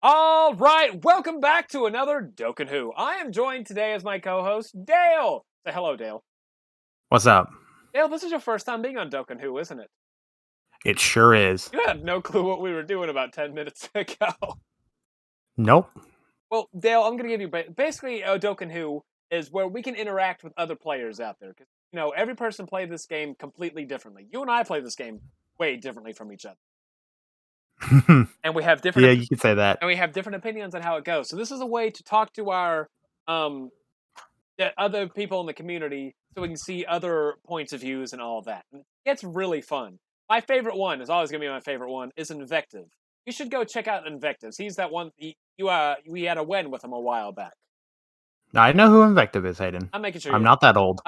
All right, welcome back to another Dokkan Who. I am joined today as my co-host, Dale. Say hello, Dale. What's up? Dale, this is your first time being on Dokkan Who, isn't it? It sure is. You had no clue what we were doing about 10 minutes ago. Nope. Well, Dale, I'm going to give you basically Dokkan Who is where we can interact with other players out there. Because, every person plays this game completely differently. You and I play this game way differently from each other. And we have different Yeah, you could say that. and we have different opinions on how it goes. So this is a way to talk to our other people in the community so we can see other points of views and all of that. And it's really fun. My favorite one is always going to be my favorite one is Invective. You should go check out Invectives. He's that one we had a win with him a while back. I know who Invective is, Hayden. I'm making sure I'm not that old.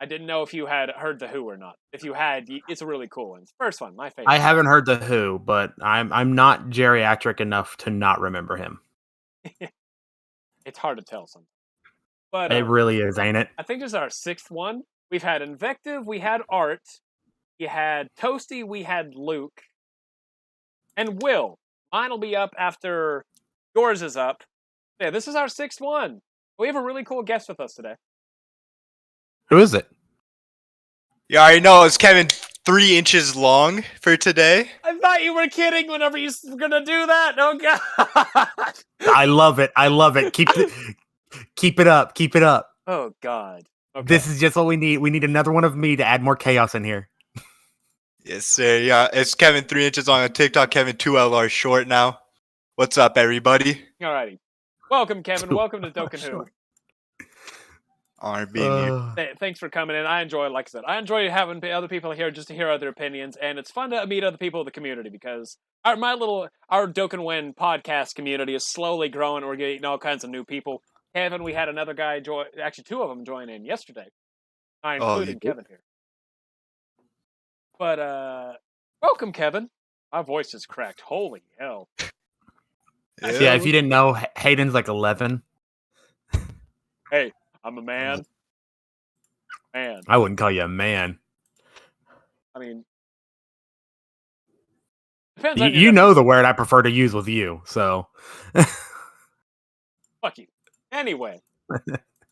I didn't know if you had heard the Who or not. If you had, it's a really cool one. It's the first one, my favorite. I haven't heard the Who, but I'm not geriatric enough to not remember him. It's hard to tell sometimes. But it really is, ain't it? I think this is our sixth one. We've had Invective, we had Art, we had Toasty, we had Luke, and Will. Mine will be up after yours is up. Yeah, this is our sixth one. We have a really cool guest with us today. Who is it? Yeah, I know. It's Kevin 3 inches long for today. I thought you were kidding whenever you were going to do that. Oh, God. I love it. I love it. Keep it up. Keep it up. Oh, God. Okay. This is just what we need. We need another one of me to add more chaos in here. Yes, sir. Yeah, it's Kevin 3 inches long on TikTok. Kevin 2LR short now. What's up, everybody? Alrighty. Welcome, Kevin. Welcome to Dokkan Who. Honor being here. Thanks for coming in. I enjoy it. Like I said, I enjoy having other people here just to hear other opinions, and it's fun to meet other people in the community because our Dokkan Win podcast community is slowly growing. We're getting all kinds of new people. Kevin, we had another guy join. Actually, two of them join in yesterday. I included Kevin here. But welcome, Kevin. My voice is cracked. Holy hell! Yeah, if you didn't know, Hayden's like 11. Hey, I'm a man. Man. I wouldn't call you a man. I mean, depends on you know the word I prefer to use with you, so. Fuck you. Anyway.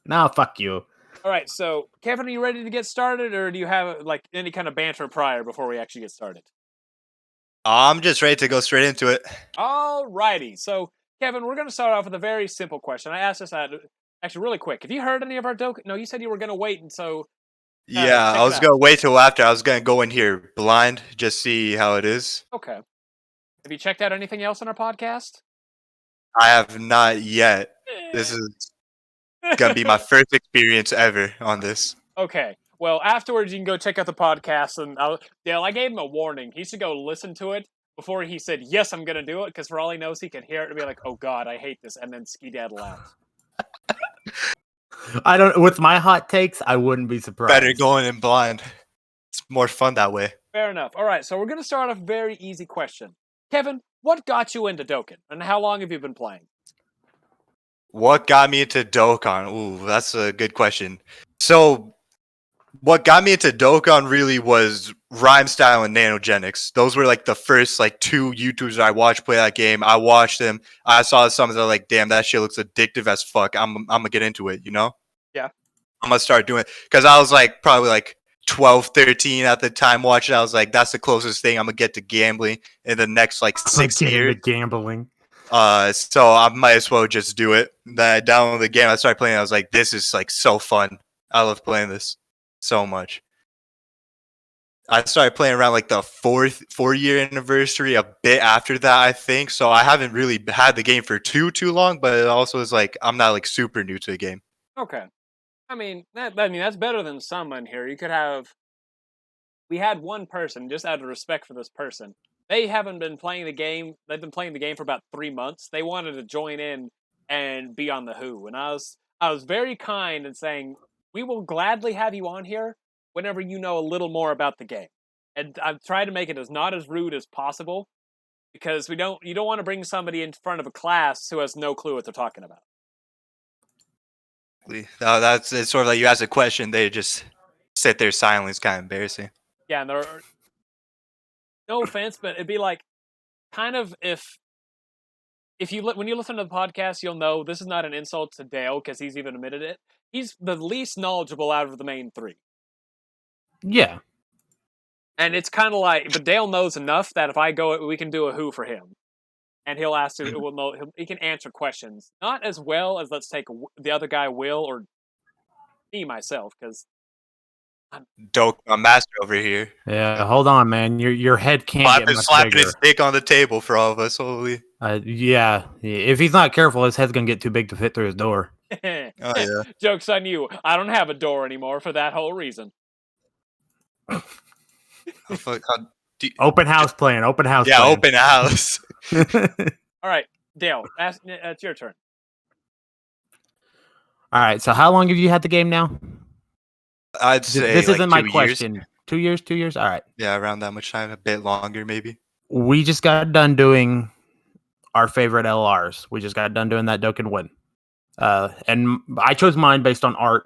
No, fuck you. All right, so Kevin, are you ready to get started, or do you have like any kind of banter prior before we actually get started? I'm just ready to go straight into it. All righty. So, Kevin, we're going to start off with a very simple question. I asked this actually really quick. Have you heard any of our Dokkan? No, you said you were going to wait, and so. Yeah, I was going to wait till after. I was going to go in here blind, just see how it is. Okay. Have you checked out anything else on our podcast? I have not yet. This is going to be my first experience ever on this. Okay. Well, afterwards, you can go check out the podcast. And Dale, I gave him a warning. He should go listen to it before he said, yes, I'm going to do it. Because for all he knows, he could hear it and be like, oh, God, I hate this. And then skedaddle out. I don't. With my hot takes, I wouldn't be surprised. Better going in blind. It's more fun that way. Fair enough. All right. So we're going to start off a very easy question. Kevin, what got you into Dokkan? And how long have you been playing? What got me into Dokkan? Ooh, that's a good question. So, what got me into Dokkan really was Rhyme Style and Nanogenics. Those were like the first like two YouTubers that I watched play that game. I watched them. I saw some that like, damn, that shit looks addictive as fuck. I'm gonna get into it, you know? Yeah. I'm gonna start doing it. Because I was like probably like 12, 13 at the time watching. I was like, that's the closest thing I'm gonna get to gambling in the next like 6 years. Gambling. So I might as well just do it. Then I downloaded the game. I started playing. I was like, this is like so fun. I love playing this so much. I started playing around like the 4-year anniversary, a bit after that, I think. So I haven't really had the game for too long, but it also is like I'm not like super new to the game. Okay. I mean that's better than some in here. You could have. We had one person, just out of respect for this person. They haven't been playing the game. They've been playing the game for about 3 months. They wanted to join in and be on the Who, and I was very kind in saying we will gladly have you on here whenever you know a little more about the game. And I've tried to make it not as rude as possible because you don't want to bring somebody in front of a class who has no clue what they're talking about. It's sort of like you ask a question, they just sit there silently. It's kind of embarrassing. Yeah, and no offense, but it'd be like kind of if if you when you listen to the podcast, you'll know this is not an insult to Dale because he's even admitted it. He's the least knowledgeable out of the main three. Yeah. And it's kind of like, but Dale knows enough that if I go, we can do a Who for him, and he'll ask. It will know. He can answer questions not as well as let's take the other guy Will or me myself because Doke, my master over here. Yeah, hold on, man. Your head can't get much Slapping bigger. his dick on the table for all of us. Holy. Yeah. If he's not careful, his head's gonna get too big to fit through his door. Oh yeah. Joke's on you. I don't have a door anymore for that whole reason. Open house plan. Open house. Yeah, plan. open house. All right, Dale, it's your turn. All right. So how long have you had the game now? I'd say this like isn't my 2 question. years. 2 years. 2 years. All right. Yeah, around that much time. A bit longer, maybe. We just got done doing our favorite LRs. We just got done doing that Dokkan Who. And I chose mine based on art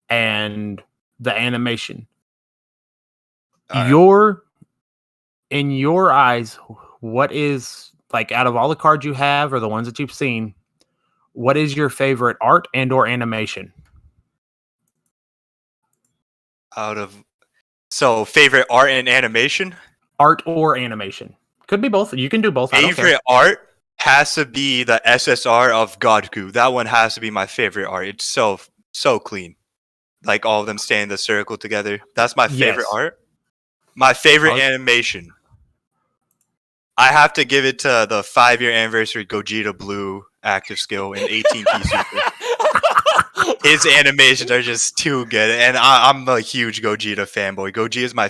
and the animation. In your eyes, what is, like, out of all the cards you have or the ones that you've seen, what is your favorite art and or animation? So favorite art and animation? Art or animation. Could be both. You can do both. Favorite art has to be the SSR of Godku. That one has to be my favorite art. It's so clean. Like all of them stay in the circle together. That's my favorite art. My favorite animation. I have to give it to the 5-year anniversary Gogeta Blue active skill in 18P Super. His animations are just too good, and I'm a huge Gogeta fanboy. Gogeta is my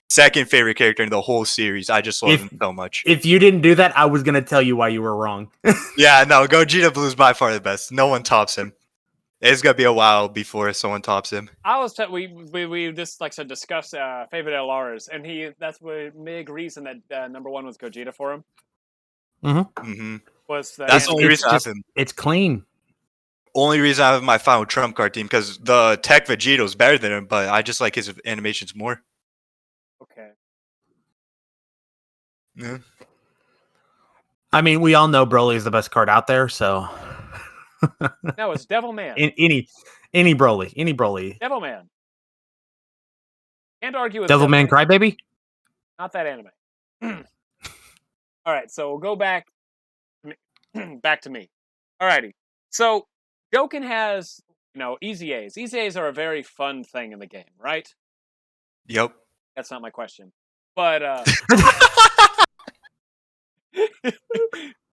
second favorite character in the whole series. I just love him so much. If you didn't do that, I was going to tell you why you were wrong. Yeah, no, Gogeta Blue is by far the best. No one tops him. It's gonna be a while before someone tops him. We just like said discussed favorite LRs, and that's the big reason that number one was Gogeta for him. Was that's the only reason I have him. It's clean. Only reason I have my final trump card team because the Tech Vegito is better than him, but I just like his animations more. Okay. Yeah. I mean, we all know Broly is the best card out there, so. No, it's Devilman. Any Broly. Devilman. Can't argue with Devilman Crybaby? Not that anime. All right, so we'll go back to me. Alrighty. So Dokkan has, Easy A's. Easy A's are a very fun thing in the game, right? Yep. That's not my question. But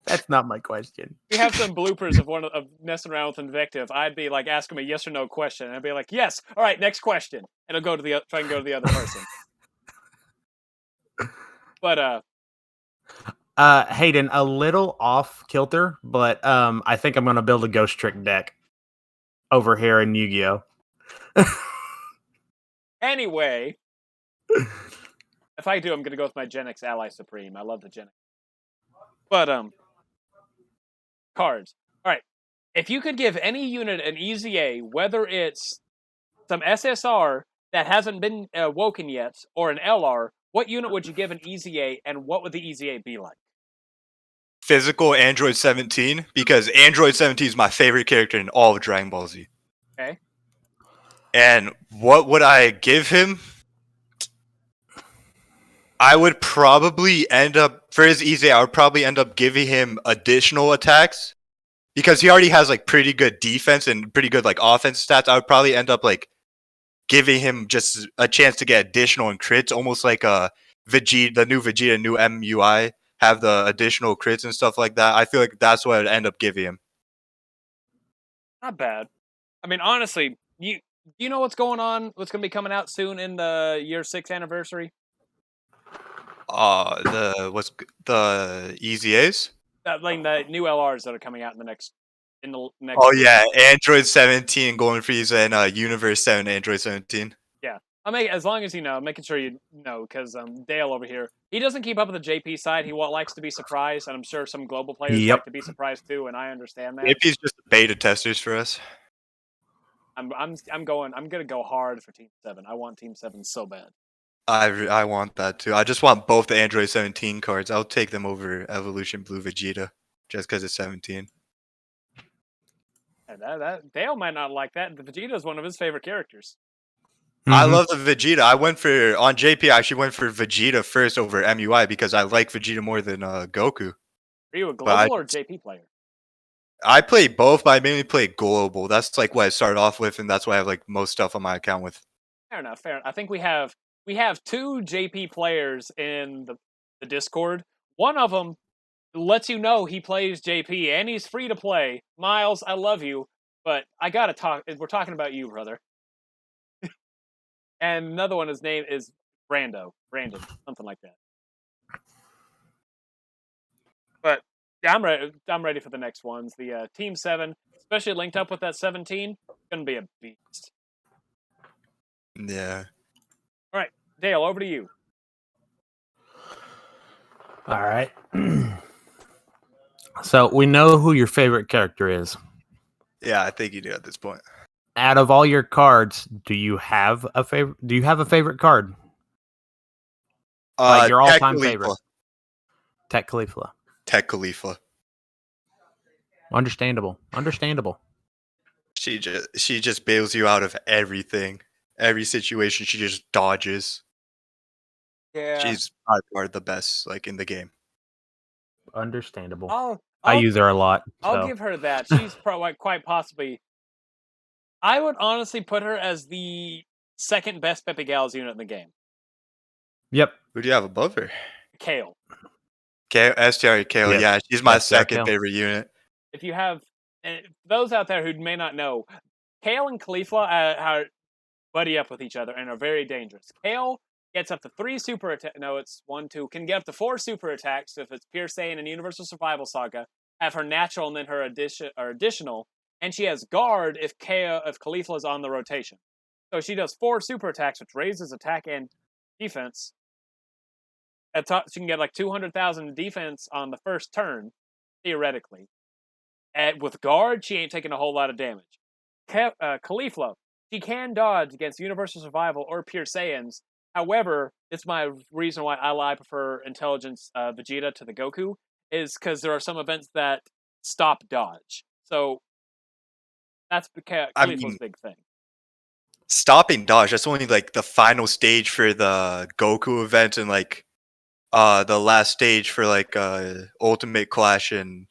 that's not my question. We have some bloopers of messing around with Invective. I'd be like, ask him a yes or no question, and I'd be like, yes. All right, next question, and I'll go to try and go to the other person. But Hayden, a little off kilter, but I think I'm gonna build a Ghost Trick deck over here in Yu-Gi-Oh. Anyway, if I do, I'm gonna go with my Gen X Ally Supreme. I love the Gen X. But cards. All right. If you could give any unit an Easy A, whether it's some SSR that hasn't been woken yet or an LR, what unit would you give an Easy A, and what would the Easy A be like? Physical Android 17, because Android 17 is my favorite character in all of Dragon Ball Z. Okay. And what would I give him? I would probably end up, for his Easy, I would probably end up giving him additional attacks because he already has like pretty good defense and pretty good like offense stats. I would probably end up like giving him just a chance to get additional and crits, almost like the new Vegeta, new MUI have the additional crits and stuff like that. I feel like that's what I'd end up giving him. Not bad. I mean, honestly, you know what's going on? What's going to be coming out soon in the year 6 anniversary? The Easy A's? Like the new LRs that are coming out in the next. Oh yeah, Android 17 Golden Frieza and Universe 7 Android 17. Yeah, as long as making sure you know, because Dale over here, he doesn't keep up with the JP side. He likes to be surprised, and I'm sure some global players like to be surprised too, and I understand that. JP's just beta testers for us. I'm gonna go hard for Team 7. I want Team 7 so bad. I want that too. I just want both the Android 17 cards. I'll take them over Evolution Blue Vegeta. just because it's 17. And that Dale might not like that. The Vegeta is one of his favorite characters. I Mhm. love the Vegeta. I went for on JP. I actually went for Vegeta first over MUI because I like Vegeta more than Goku. Are you a But global or JP player? I play both, but I mainly play global. That's like what I started off with, and that's why I have like most stuff on my account with. Fair enough. Fair. I think we have two JP players in the Discord. One of them lets you know he plays JP and he's free to play. Miles, I love you, but I gotta talk. We're talking about you, brother. And another one, his name is Brandon, something like that. But yeah, I'm ready. I'm ready for the next ones. The Team 7, especially linked up with that 17, gonna be a beast. Yeah. All right, Dale, over to you. All right. So we know who your favorite character is. Yeah, I think you do at this point. Out of all your cards, do you have a favorite? Do you have a favorite card? Like your Tech all-time Khalifa. favorite? Tech Khalifa. Tech Khalifa. Understandable. She just bails you out of everything. Every situation she just dodges. Yeah, She's by far the best like in the game. Understandable. I'll I use her a lot. I'll so. give her that. She's probably quite possibly. I would honestly put her as the second best Pepe Gals unit in the game. Yep. Who do you have above her? Kale. STR Kale, Yes. yeah, she's my STR second Kale. favorite unit. If you have those out there who may not know, Kale and Khalifa are buddy up with each other and are very dangerous. Kale gets up to 3 super attacks. No, it's 1, 2. Can get up to 4 super attacks if it's Pure Saiyan and Universal Survival Saga. Have her natural and then her additional. And she has guard if Khalifa is on the rotation. So she does 4 super attacks, which raises attack and defense. At top, she can get like 200,000 defense on the first turn, theoretically. And with guard, she ain't taking a whole lot of damage. Khalifa, she can dodge against Universal Survival or Pure Saiyans. However, it's my reason why I prefer Intelligence Vegeta to the Goku, is because there are some events that stop dodge. So that's Khalifa's big thing. Stopping dodge, that's only like the final stage for the Goku event and like the last stage for like Ultimate Clash and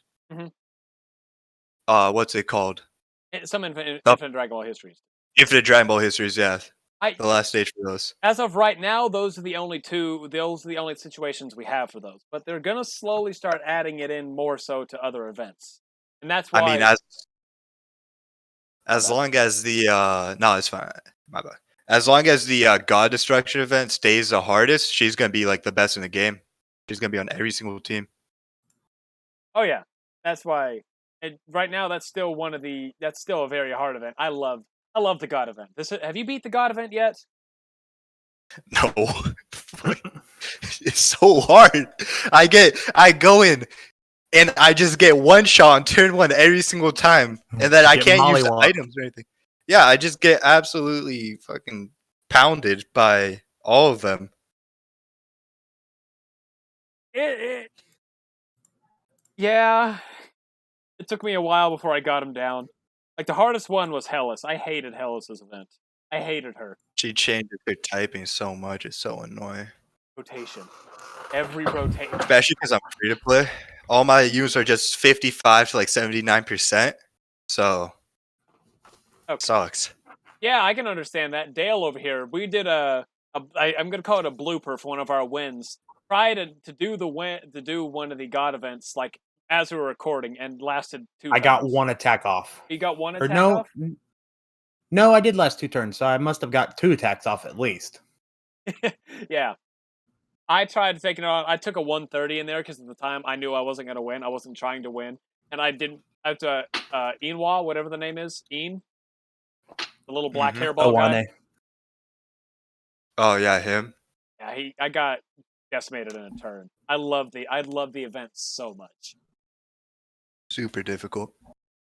what's it called? Some Infinite Dragon Ball histories. Infinite Dragon Ball histories, yeah. The last stage for those. As of right now, those are the only two. Those are the only situations we have for those. But they're gonna slowly start adding it in more so to other events, and that's why. I mean, as long as the no, it's fine. My bad. As long as the God Destruction event stays the hardest, she's gonna be like the best in the game. She's gonna be on every single team. Oh yeah, that's why. And right now, that's still a very hard event. I love the God event. Have you beat the God event yet? No, it's so hard. I go in, and I just get one shot on turn 1 every single time, and then I can't use the items or anything. Yeah, I just get absolutely fucking pounded by all of them. Yeah, it took me a while before I got him down. Like the hardest one was Hellas. I hated Hellas's event. I hated her. She changes her typing so much; it's so annoying. Rotation. Every rotation. Especially because I'm free to play. All my units are just 55 to like 79%. So sucks. Yeah, I can understand that. Dale over here, we did I'm gonna call it a blooper for one of our wins. Tried to do one of the God events like as we were recording and lasted 2 turns. I got one attack off. You got one attack off? No, I did last 2 turns, so I must have got 2 attacks off at least. Yeah. I tried to take it on. I took a 130 in there because at the time I knew I wasn't going to win. I wasn't trying to win. And I didn't. I have to, Enwa, whatever the name is. The little black hairball guy. Oh, yeah, him. Yeah, I got decimated in a turn. I love the event so much. Super difficult.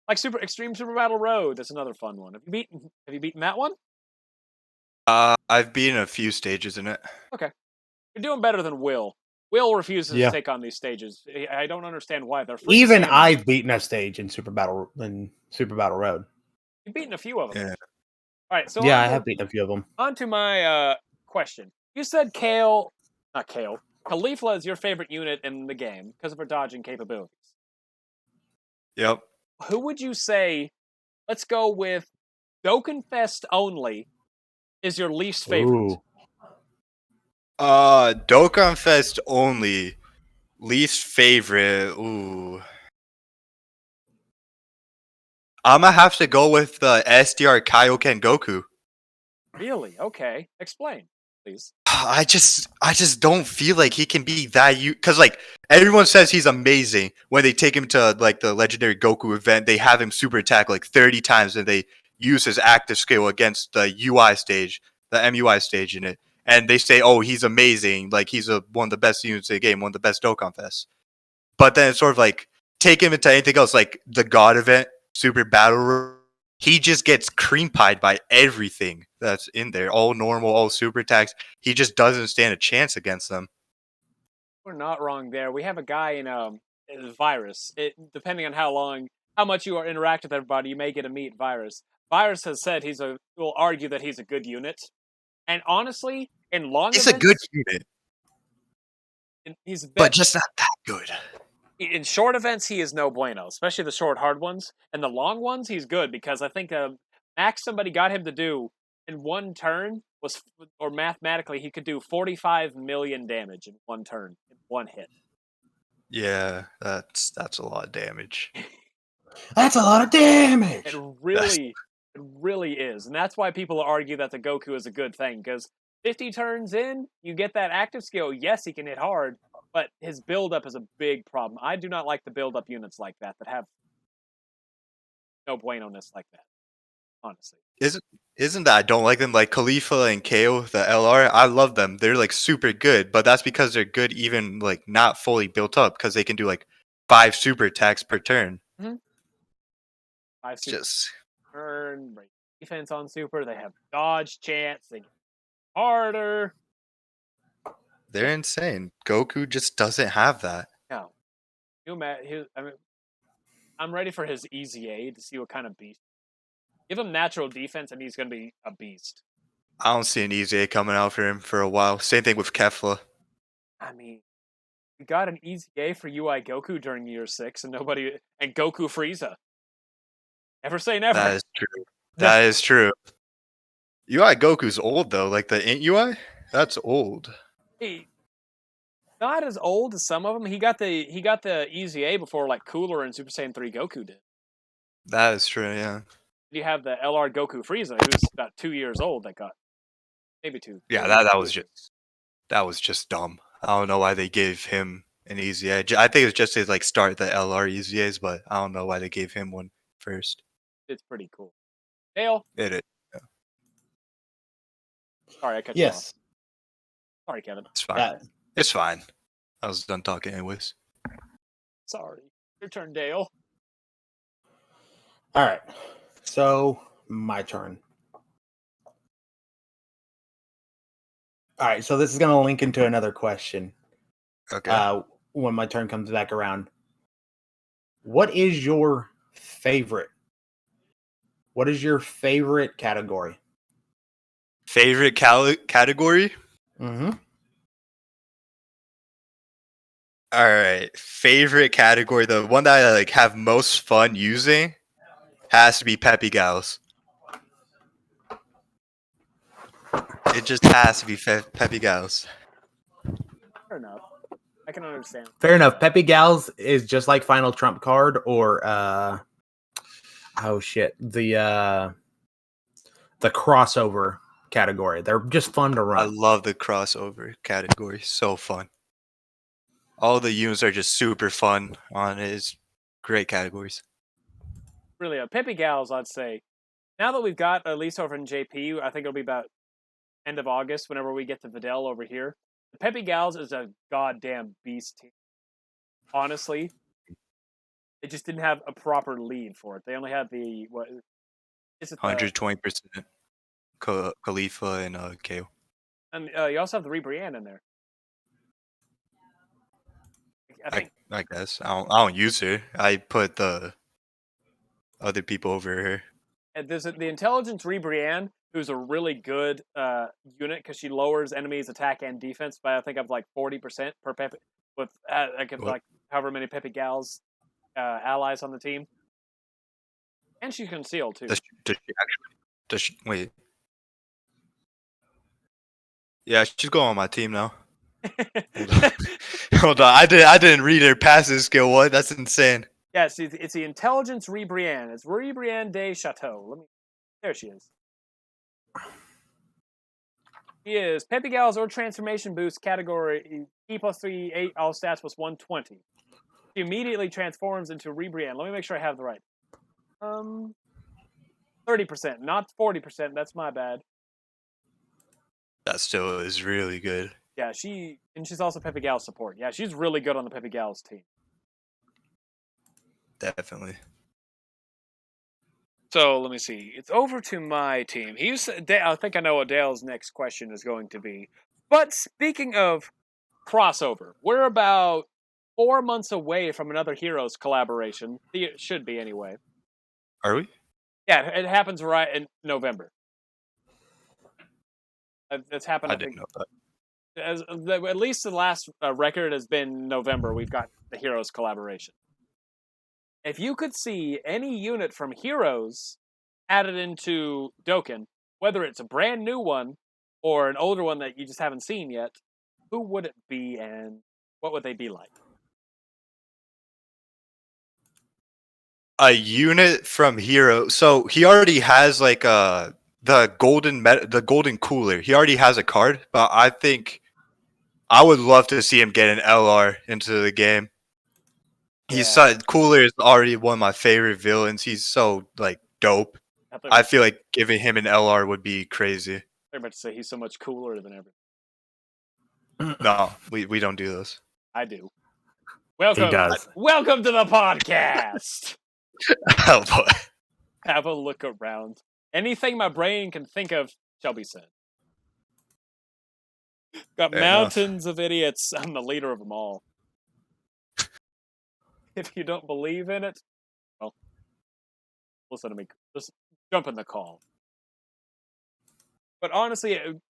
Like Extreme Super Battle Road. That's another fun one. Have you beaten that one? I've beaten a few stages in it. Okay. You're doing better than Will. Will refuses Yeah. to take on these stages. I don't understand why. They're free Even to stand. I've beaten a stage in Super Battle Road. You've beaten a few of them. Yeah. All right, so Yeah, I have beaten a few of them. on to my question. You said not Kale. Khalifa is your favorite unit in the game because of her dodging capabilities. Yep. Who would you say? Let's go with Dokkan Fest only. Is your least favorite? Ooh. Dokkan Fest only. Least favorite. Ooh. I'm gonna have to go with the SDR Kaioken Goku. Really? Okay. Explain, please. I just don't feel like he can be that because like everyone says he's amazing when they take him to like the legendary Goku event. They have him super attack like 30 times and they use his active skill against the UI stage, the MUI stage in it, and they say, "Oh, he's amazing! Like he's one of the best units in the game, one of the best Dokkan Fests." But then it's sort of like take him into anything else, like the God event, Super Battle Room. He just gets cream pied by everything that's in there, all normal, all super attacks. He just doesn't stand a chance against them. We're not wrong there. We have a guy in Virus. Depending on how much you interact with everybody, you may get to meet Virus. Virus has said will argue that he's a good unit, and honestly, in long He's a events, good unit, he's but just not that good. in short events, he is no bueno, especially the short, hard ones. And the long ones, he's good because I think max somebody got him to do in one turn or mathematically, he could do 45 million damage in one turn, in one hit. Yeah, that's a lot of damage. That's a lot of damage. It really is. And that's why people argue that the Goku is a good thing because 50 turns in, you get that active skill. Yes, he can hit hard, but his build-up is a big problem. I do not like the build-up units like that have no bueno-ness like that, honestly. Isn't that I don't like them like Khalifa and KO, the LR? I love them. They're like super good, but that's because they're good even like not fully built up because they can do like 5 super attacks per turn. Mm-hmm. 5 super turn, break defense on super, they have dodge chance, they get harder. They're insane. Goku just doesn't have that. No. I'm ready for his easy A to see what kind of beast. Give him natural defense and he's going to be a beast. I don't see an easy A coming out for him for a while. Same thing with Kefla. I mean, we got an easy A for UI Goku during year 6 and Goku Frieza. Never say never. That is true. That is true. UI Goku's old though. Like the Int UI, that's old. He not as old as some of them. He got the easy A before like Cooler and Super Saiyan 3 Goku did. That is true. Yeah. You have the LR Goku Frieza, who's about 2 years old. That got maybe 2. Yeah. That was just dumb. I don't know why they gave him an easy A. I think it's just to like start the LR easy A's, but I don't know why they gave him one first. It's pretty cool. Dale, It is. sorry I cut you off. Yes. Sorry, Kevin. It's fine. It's fine. I was done talking anyways. Sorry. Your turn, Dale. All right. So, my turn. All right. So, this is going to link into another question. Okay. When my turn comes back around. What is your favorite? What is your favorite category? Favorite category? Mm-hmm. All right. Favorite category, the one that I like have most fun using has to be Peppy Gals. It just has to be Peppy Gals. Fair enough. I can understand. Fair enough. Peppy Gals is just like Final Trump Card or the crossover category. They're just fun to I run. love the crossover category. So fun. All the units are just super fun on it. It's great categories. Really, Peppy Gals, I'd say. Now that we've got at least over in JP, I think it'll be about end of August whenever we get to Videl over here. The Peppy Gals is a goddamn beast team. Honestly, they just didn't have a proper lead for it. They only had the 120% Khalifa and KO. And you also have the Rebrianne in there. I think I guess I don't use her. I put the other people over her. there's the intelligence Brienne, who's a really good unit because she lowers enemies' attack and defense by I think up like 40% per Pepe with like however many Pepe Gals allies on the team, and she can seal too. Does she actually? Wait? Yeah, she's going on my team now. Hold on. I didn't read her passive skill. What? That's insane. Yes, it's the intelligence Brienne. It's Brienne de Chateau. There she is. She is Pepe Gals or transformation boost category E plus 3, 8, all stats plus 120. She immediately transforms into Brienne. Let me make sure I have the right. 30%, not 40%. That's my bad. That still is really good. Yeah, she's also Pepe Gals support. Yeah, she's really good on the Pepe Gals team. Definitely. So let me see. It's over to my team. I think I know what Dale's next question is going to be. But speaking of crossover, we're about 4 months away from another Heroes collaboration. It should be anyway. Are we? Yeah, it happens right in November. It's happened. I didn't know that. At least the last record has been November. We've got the Heroes collaboration. If you could see any unit from Heroes added into Dokkan, whether it's a brand new one or an older one that you just haven't seen yet, who would it be and what would they be like? A unit from Hero. So he already has like the golden cooler. He already has a card, but I think I would love to see him get an LR into the game. Cooler is already one of my favorite villains. He's so like dope. I feel like giving him an LR would be crazy. Very much say he's so much cooler than everything. No, we don't do those. I do. Welcome. He does. Welcome to the podcast. Oh boy. Have a look around. Anything my brain can think of shall be said. Got Fair mountains of idiots. I'm the leader of them all. If you don't believe in it, well, listen to me. Just jump in the call. But honestly, an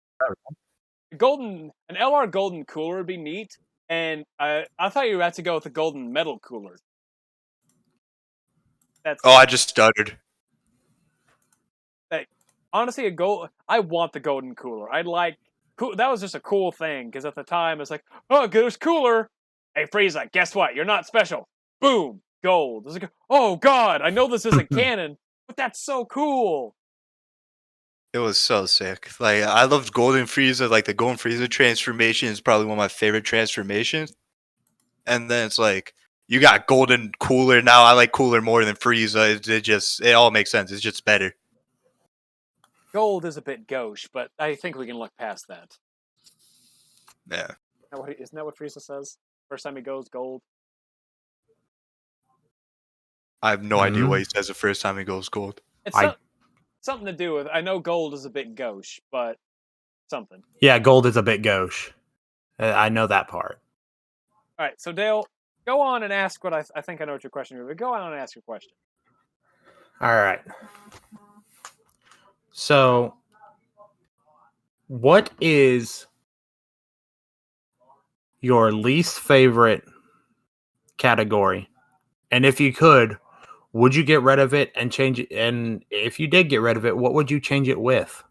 LR golden cooler would be neat. And I thought you had to go with the golden metal cooler. I just stuttered. Honestly, I want the golden cooler. That was just a cool thing because at the time it's like, oh, there's cooler. Hey, Frieza, guess what? You're not special. Boom, gold. It's like, oh god, I know this isn't canon, but that's so cool. It was so sick. Like I loved Golden Frieza. Like the Golden Frieza transformation is probably one of my favorite transformations. And then it's like you got Golden Cooler now. I like Cooler more than Frieza. It all makes sense. It's just better. Gold is a bit gauche, but I think we can look past that. Yeah. Isn't that what Frieza says? First time he goes gold. I have no idea what he says the first time he goes gold. It's something to do with. I know gold is a bit gauche, but something. Yeah, gold is a bit gauche. I know that part. All right, so Dale, go on and ask what I think I know what your question is. But go on and ask your question. All right. So, what is your least favorite category? And if you could, would you get rid of it and change it? And if you did get rid of it, what would you change it with?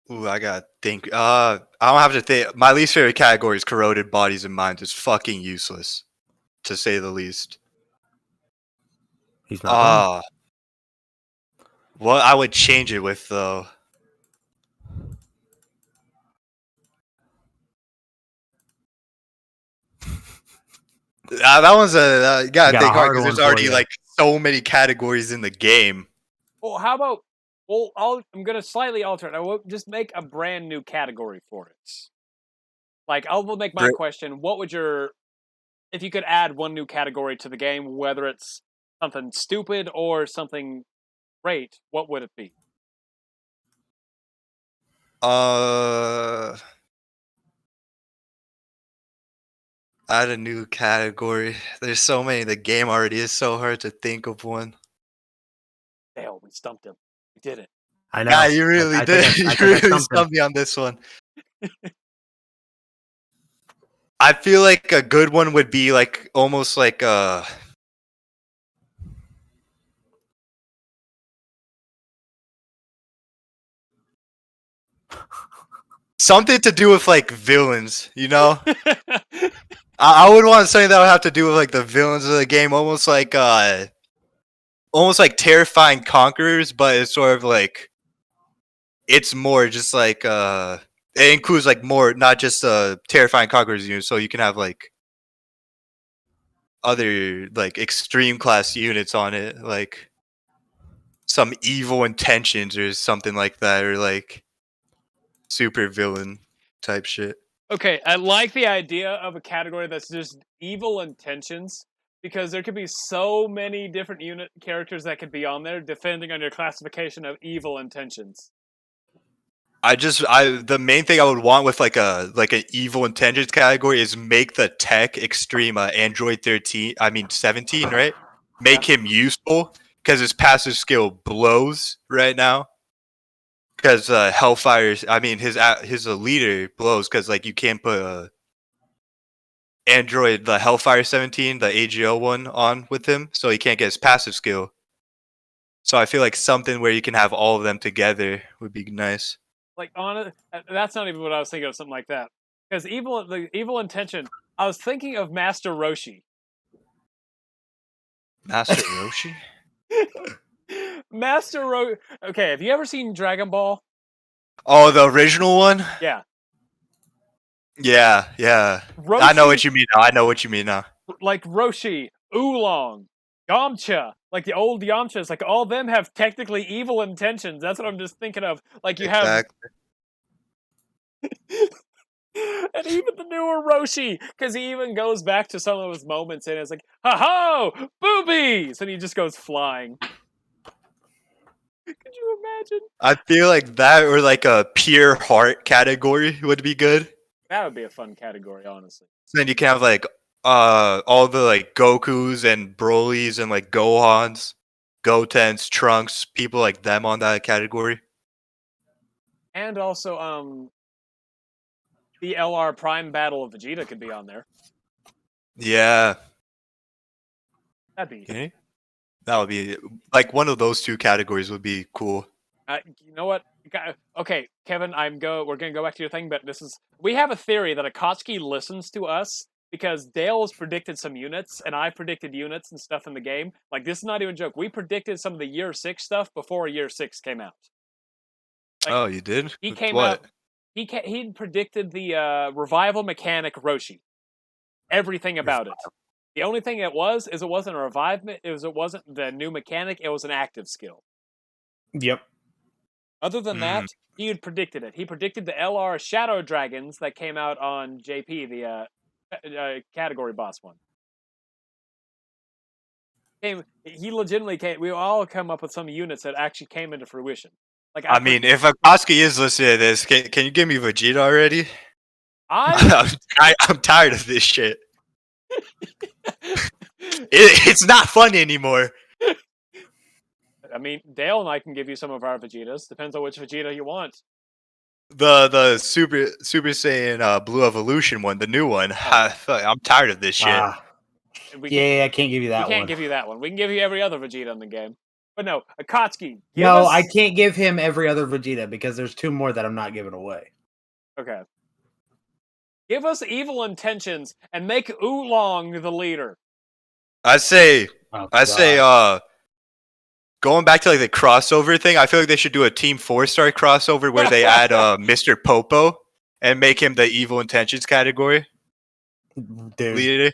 Ooh, I gotta think. I don't have to think. My least favorite category is corroded bodies and minds. It's fucking useless, to say the least. He's not. What I would change it with though. That one's you gotta think hard because there's already like so many categories in the game. Well, how about? Well, I'm gonna slightly alter it. I will just make a brand new category for it. Like I'll make my question. What would if you could add one new category to the game, whether it's something stupid or something great, what would it be? Add a new category. There's so many. The game already is so hard to think of one. Dale, we stumped him. We did it. I know. Yeah, you really I did. think I You think I really stumped him. stumped me on this one. I feel like a good one would be like almost like something to do with like villains, you know? I would want something that would have to do with like the villains of the game, almost like terrifying conquerors, but it's sort of like it's more just like it includes like more not just terrifying conquerors units, so you can have like other like extreme class units on it, like some evil intentions or something like that, or like super villain type shit. Okay, I like the idea of a category that's just evil intentions because there could be so many different unit characters that could be on there depending on your classification of evil intentions. The main thing I would want with like an evil intentions category is make the tech extreme Android 13, I mean 17, right? Make him useful because his passive skill blows right now. Because Hellfire's, I mean his leader blows because like you can't put Android the Hellfire 17, the AGO one on with him, so he can't get his passive skill. So I feel like something where you can have all of them together would be nice. Like on that's not even what I was thinking of. Something like that because the evil intention. I was thinking of Master Roshi. Master Roshi? Master Roshi. Okay, have you ever seen Dragon Ball? Oh, the original one? Yeah. Yeah. Roshi, I know what you mean now. Like Roshi, Oolong, Yamcha, like the old Yamchas, like all of them have technically evil intentions. That's what I'm just thinking of. Like you have, and even the newer Roshi, because he even goes back to some of his moments and it's like, ha ho, boobies, and he just goes flying. Could you imagine? I feel like that or like a pure heart category would be good. That would be a fun category, honestly. So then you can have like all the like Gokus and Brolys and like Gohans, Gotens, Trunks, people like them on that category. And also, the LR Prime Battle of Vegeta could be on there. Yeah. That'd be. Okay. That would be like one of those two categories would be cool. You know what? Okay, Kevin, we're gonna go back to your thing, but we have a theory that Akatsuki listens to us because Dale's predicted some units and I predicted units and stuff in the game. Like this is not even a joke. We predicted some of the Year 6 stuff before Year 6 came out. Like, oh, you did? He came out. He predicted the revival mechanic Roshi. Everything about it. The only thing it wasn't a revivement. It wasn't the new mechanic. It was an active skill. Yep. Other than that, he had predicted it. He predicted the LR Shadow Dragons that came out on JP, the category boss one. He legitimately came. We all come up with some units that actually came into fruition. Like I mean, if Akatsuki is listening to this, can you give me Vegeta already? I'm tired of this shit. It's not fun anymore. I mean, Dale and I can give you some of our Vegetas. Depends on which Vegeta you want. The Super Saiyan Blue Evolution one, the new one. I'm tired of this shit. I can't give you that one. We can't give you that one. We can give you every other Vegeta in the game. But no, Akatsuki. I can't give him every other Vegeta because there's two more that I'm not giving away. Okay. Give us evil intentions and make Oolong the leader. I say, going back to like the crossover thing, I feel like they should do a Team 4-star crossover where they add Mr. Popo and make him the evil intentions category. Dude, leader.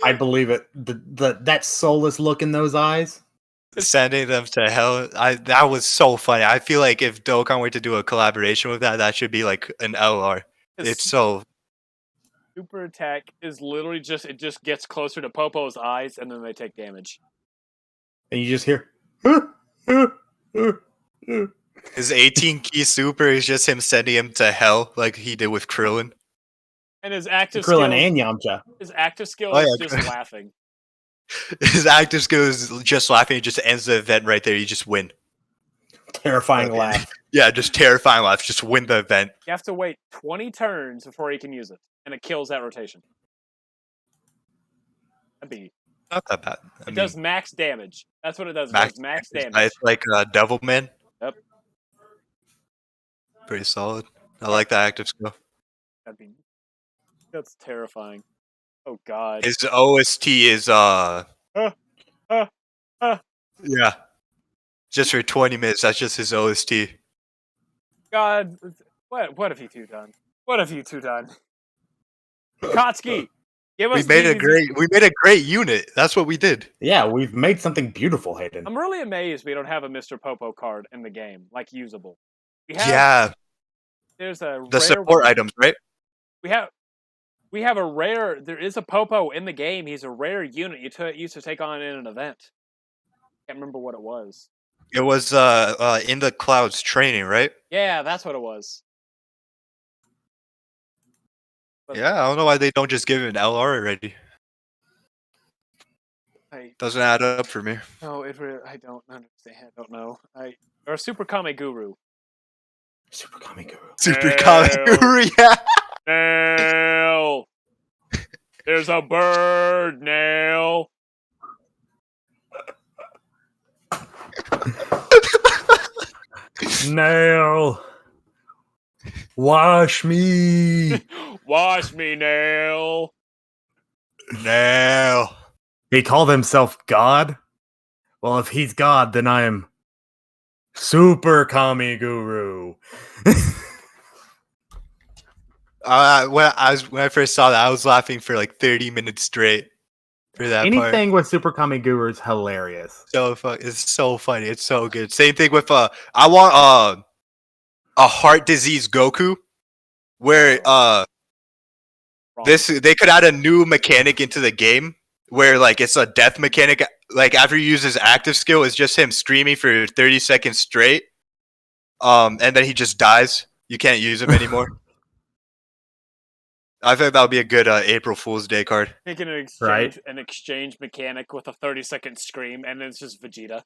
I believe it. That soulless look in those eyes. Sending them to hell. That was so funny. I feel like if Dokkan were to do a collaboration with that should be like an LR. It's so super attack is literally it just gets closer to Popo's eyes and then they take damage. And you just hear his 18 key super is just him sending him to hell like he did with Krillin. And his active Krillin skill, and Yamcha. his active skill Oh, is yeah. just laughing. His active skill is just laughing. It just ends the event right there. You just win. Terrifying Okay. laugh. Yeah, just terrifying laugh. Just win the event. You have to wait 20 turns before he can use it, and it kills that rotation. That'd be. Not that bad. It does max damage. That's what it does. It does max damage. It's like Devil Man. Yep. Pretty solid. I like that active skill. That'd be. That's terrifying. Oh God. His OST is yeah. Just for 20 minutes. That's just his OST. God, what have you two done? What have you two done? Kotsky, give us. We made a great unit. That's what we did. Yeah, we've made something beautiful, Hayden. I'm really amazed we don't have a Mr. Popo card in the game, like usable. We have, Yeah. There's a The rare support one. items, right? We have a rare. There is a Popo in the game. He's a rare unit you used to take on in an event. Can't remember what it was. It was in the clouds training, right? Yeah, that's what it was. Yeah, I don't know why they don't just give him an LR already. Doesn't add up for me. No, I don't understand. I don't know. Or Super Kame Guru. Super Kami Guru. Super Kami Guru, yeah. Nail. There's a bird, Nail. Nail. Wash me. Wash me, Nail. Nail. He called himself God? Well, if he's God, then I am Super Kami Guru. When I first saw that, I was laughing for like 30 minutes straight for that Anything part. with Super Kami Guru is hilarious. It's so funny. It's so good. Same thing with I want a heart disease Goku, where they could add a new mechanic into the game where like it's a death mechanic. Like after you use his active skill, it's just him streaming for 30 seconds straight. And then he just dies. You can't use him anymore. I think that would be a good April Fool's Day card. Making an exchange mechanic with a 30-second scream, and then it's just Vegeta.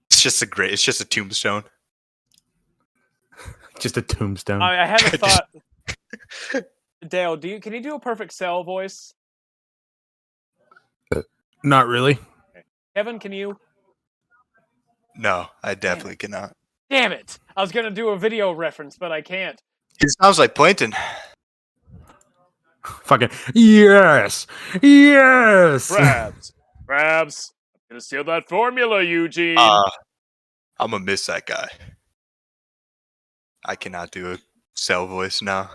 It's just a tombstone. Just a tombstone. I have a thought. Dale, can you do a perfect Cell voice? Not really. Okay. Kevin, can you? No, I definitely cannot. Damn it! I was gonna do a video reference, but I can't. It sounds like Plankton. Fucking yes! Crabs. I'm gonna steal that formula, Eugene. I'm gonna miss that guy. I cannot do a Cell voice now.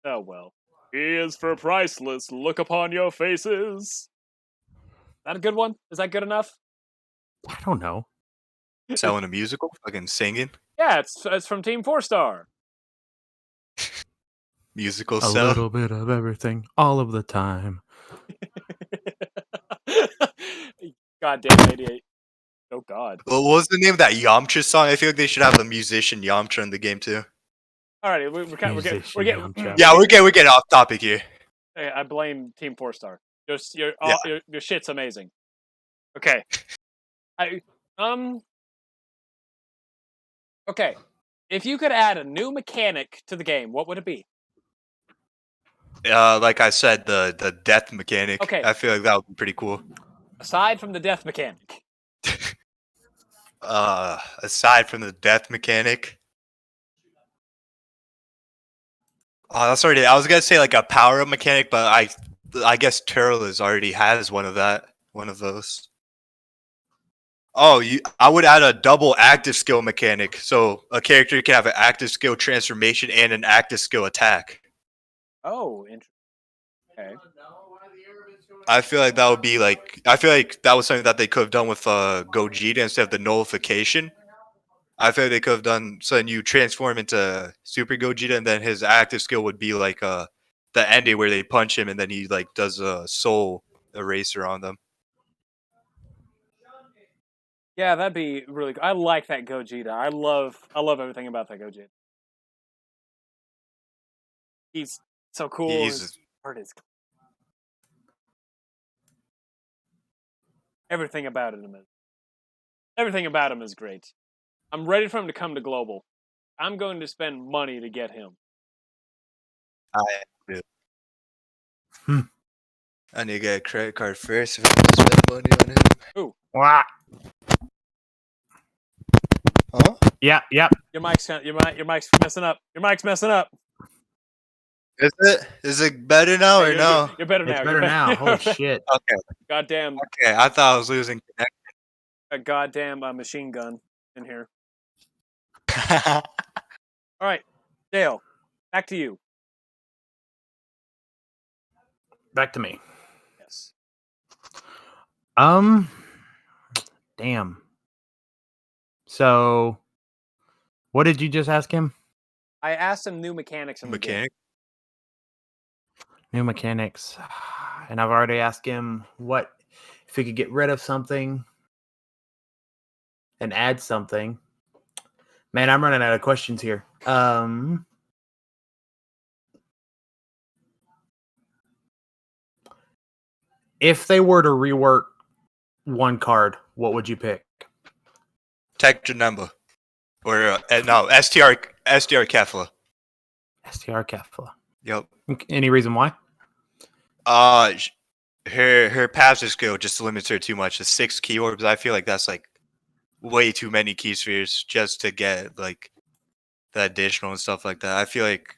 Oh well. He is for priceless. Look upon your faces. Is that a good one? Is that good enough? I don't know. Cell in a musical? Fucking singing? Yeah, it's from Team 4-Star. Musical A Cell? little bit of everything, all of the time. Goddamn 88. Oh god. What was the name of that Yamcha song? I feel like they should have a musician Yamcha in the game too. Alrighty, we're getting Yeah, we're getting off topic here. Hey, I blame Team 4-Star. Your shit's amazing. Okay. Okay. If you could add a new mechanic to the game, what would it be? Like I said, the death mechanic. Okay. I feel like that would be pretty cool. Aside from the death mechanic. Aside from the death mechanic. Oh, that's already. I was gonna say like a power up mechanic, but I guess Turles already has one of those. Oh, I would add a double active skill mechanic, so a character can have an active skill transformation and an active skill attack. Oh, interesting. Okay. I feel like that would be like. I feel like that was something that they could have done with Gogeta instead of the nullification. I feel like they could have done something you transform into Super Gogeta, and then his active skill would be like the ending where they punch him, and then he like does a soul eraser on them. Yeah, that'd be really good. I like that Gogeta. I love everything about that Gogeta. He's So cool. He's His art is everything about him is great. I'm ready for him to come to global. I'm going to spend money to get him. I do. I need to get a credit card first if I'm gonna spend money on him. Ooh, Wah. Huh? Yeah. your mic's messing up. Your mic's messing up. Is it? Is it better now Hey, or no? You're better now. It's better now. Holy shit. Okay. Goddamn, Okay. I thought I was losing a goddamn machine gun in here. connection. All right, Dale, back to you. Back to me. Yes. Damn. So, what did you just ask him? I asked him new mechanics in the game. Mechanic. New mechanics. And I've already asked him what if he could get rid of something and add something. Man, I'm running out of questions here. If they were to rework one card, what would you pick? Texture number. Or no, STR Kefla. STR Kefla. Yep. Any reason why? Her passive skill just limits her too much. The 6 key orbs, I feel like that's like way too many key spheres just to get like the additional and stuff like that. I feel like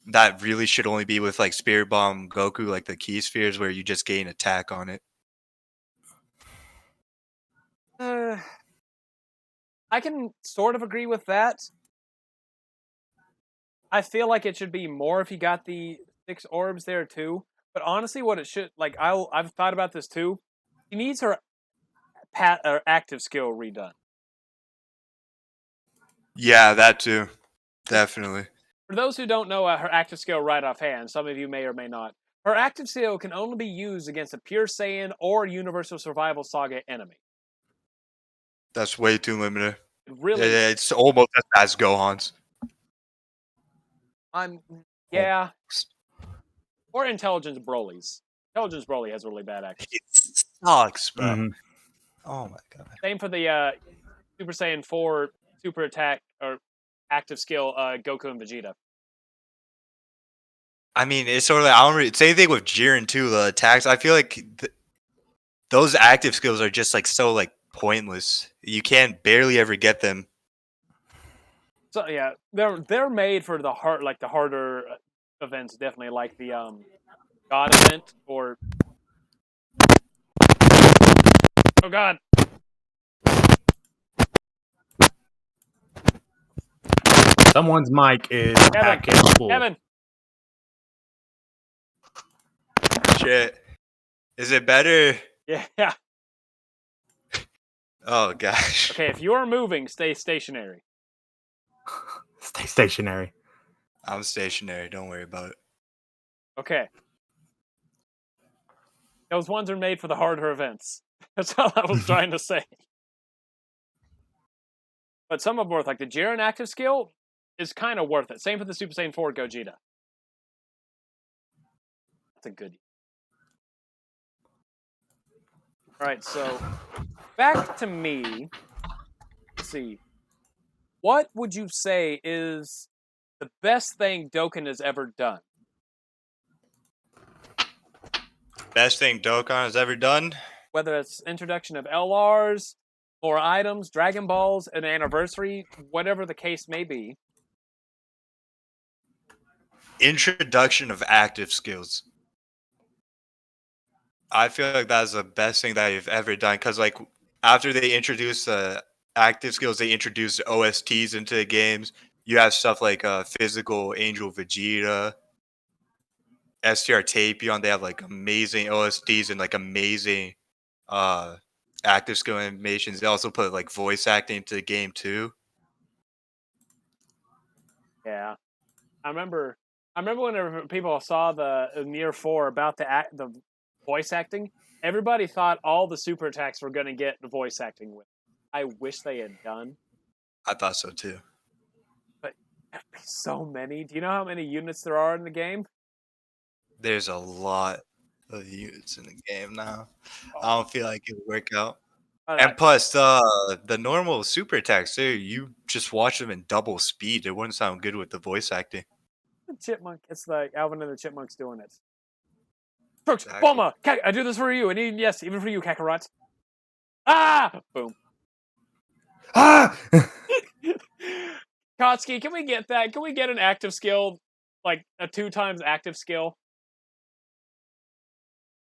that really should only be with like Spirit Bomb Goku, like the key spheres where you just gain attack on it. I can sort of agree with that. I feel like it should be more if you got the 6 orbs there too. But honestly, what it should like, I've thought about this too. She needs her active skill redone. Yeah, that too. Definitely. For those who don't know her active skill right offhand, some of you may or may not. Her active skill can only be used against a Pure Saiyan or Universal Survival Saga enemy. That's way too limited. Really, It's almost as bad as Gohan's. yeah. Or Intelligence Broly's. Intelligence Broly has really bad active. It sucks, bro. Mm-hmm. Oh my god. Same for the Super Saiyan 4 super attack or active skill Goku and Vegeta. I mean, it's sort of like same thing with Jiren too. The attacks, I feel like those active skills are just like so like pointless. You can barely ever get them. So yeah, they're made for the harder events. Definitely like the God event or oh god. Someone's mic is packed full. Kevin. Shit. Is it better? Yeah. Oh gosh. Okay, if you are moving, stay stationary. Stay stationary. I'm stationary. Don't worry about it. Okay. Those ones are made for the harder events. That's all I was trying to say. But some of them worth, like the Jiren active skill is kind of worth it. Same for the Super Saiyan 4 Gogeta. That's a good. Alright, so back to me. Let's see. What would you say is the best thing Dokkan has ever done? Best thing Dokkan has ever done? Whether it's introduction of LRs, more items, Dragon Balls, an anniversary, whatever the case may be. Introduction of active skills. I feel like that's the best thing that you've ever done because, like, after they introduced active skills, they introduced OSTs into the games. You have stuff like Physical Angel Vegeta, STR Tapion. They have like amazing OSTs and like amazing active skill animations. They also put like voice acting into the game too. Yeah, I remember whenever people saw the Nier 4 about the voice acting, everybody thought all the super attacks were going to get the voice acting with. I wish they had done. I thought so too. But That'd be so many. Do you know how many units there are in the game? There's a lot of units in the game now. Oh, I don't feel like it would work out. I- And plus, the normal super attacks, you just watch them in double speed. It wouldn't sound good with the voice acting. Chipmunk. It's like Alvin and the Chipmunks doing it. Crooks, Exactly. Bulma, I do this for you, and yes, even for you, Kakarot. Ah! Boom. Ah! Kotsky, can we get that? Can we get an active skill, like a 2 times active skill?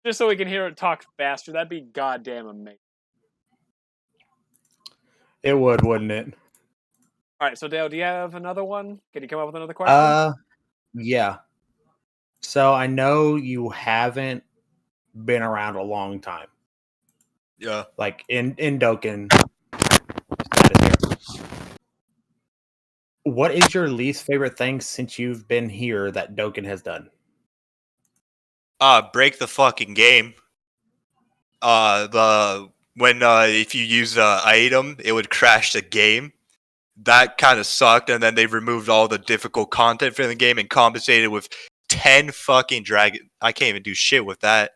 Just so we can hear it talk faster. That'd be goddamn amazing. It would, wouldn't it? All right, so Dale, do you have another one? Can you come up with another question? Yeah. So I know you haven't been around a long time. Yeah. Like in Dokkan status here. What is your least favorite thing since you've been here that Dokkan has done? Break the fucking game. If you use an item, it would crash the game. That kind of sucked, and then they removed all the difficult content from the game and compensated with 10 fucking dragon. I can't even do shit with that.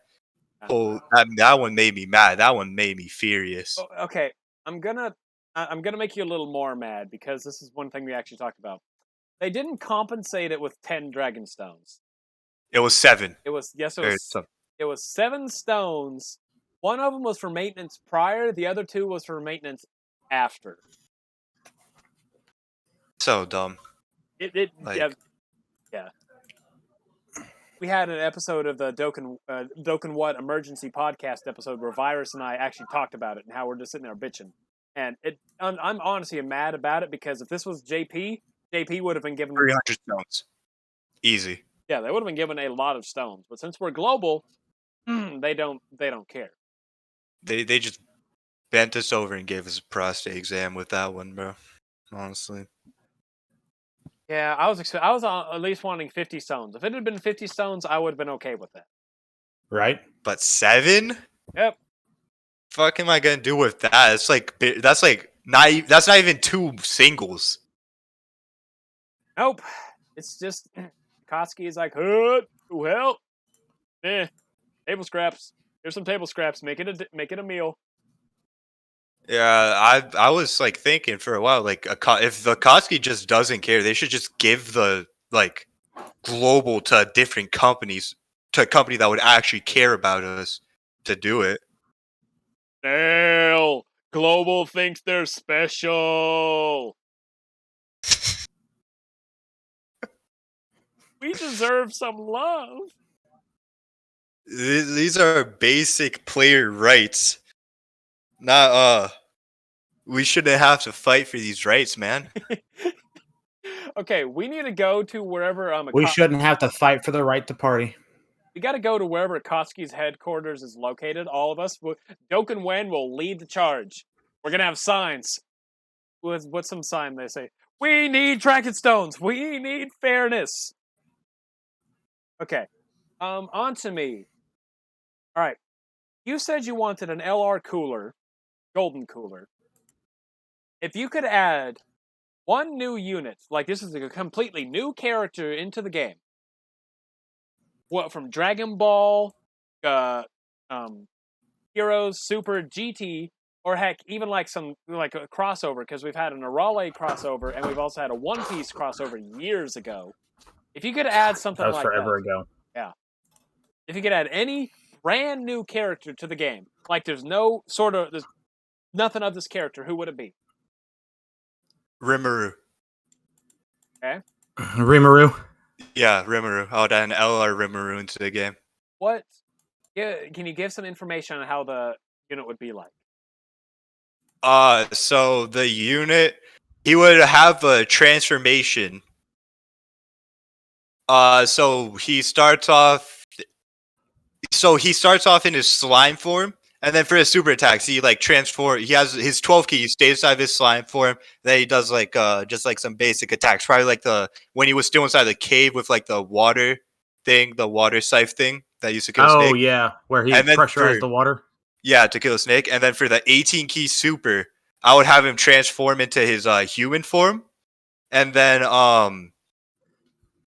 Oh, that one made me mad. That one made me furious. Oh, okay, I'm gonna make you a little more mad because this is one thing we actually talked about. They didn't compensate it with 10 dragon stones. It was 7. It was So- it was 7 stones. One of them was for maintenance prior. The other 2 was for maintenance after. So dumb. Yeah. We had an episode of the Dokkan What emergency podcast episode where Virus and I actually talked about it and how we're just sitting there bitching. And I'm honestly mad about it because if this was JP would have been given 300 stones. Easy. Yeah, they would have been given a lot of stones. But since we're global, they don't care. They just bent us over and gave us a prostate exam with that one, bro. Honestly. Yeah, I was at least wanting 50 stones. If it had been 50 stones, I would have been okay with that. Right? But 7? Yep. Fuck am I gonna do with that? That's not even 2 singles. Nope. It's just Kotsky is like, oh hell. Table scraps. Here's some table scraps. Make it a meal. Yeah, I was like thinking for a while, like if the Kotsky just doesn't care, they should just give the like global to different companies, to a company that would actually care about us to do it. Dale, Global thinks they're special. We deserve some love. These are basic player rights. Not we shouldn't have to fight for these rights, man. Okay, we need to go to wherever We shouldn't have to fight for the right to party. we got to go to wherever Kotsky's headquarters is located. All of us. Dokkan Wen will lead the charge. We're gonna have signs. What's some sign they say? We need Dragon Stones. We need fairness. Okay. On to me. All right. You said you wanted an LR cooler, golden cooler. If you could add one new unit, like this is a completely new character into the game. What from Dragon Ball, Heroes, Super, GT, or heck, even like some like a crossover, because we've had an Arale crossover and we've also had a One Piece crossover years ago. If you could add something That was like forever that, ago. yeah. If you could add any brand new character to the game, like there's nothing of this character, who would it be? Rimuru. Okay. Rimuru. Yeah, Rimuru. I would add an LR Rimuru into the game. What? Yeah, can you give some information on how the unit would be like? So the unit, he would have a transformation. So he starts off in his slime form, and then for his super attacks, he like transform. He has his 12 key. He stays inside of his slime form. Then he does like just like some basic attacks. Probably like when he was still inside the cave with like the water thing, the water scythe thing that used to kill Snake. Oh yeah, where he And then pressurized the water. Yeah, to kill a snake. And then for the 18 key super, I would have him transform into his human form. and then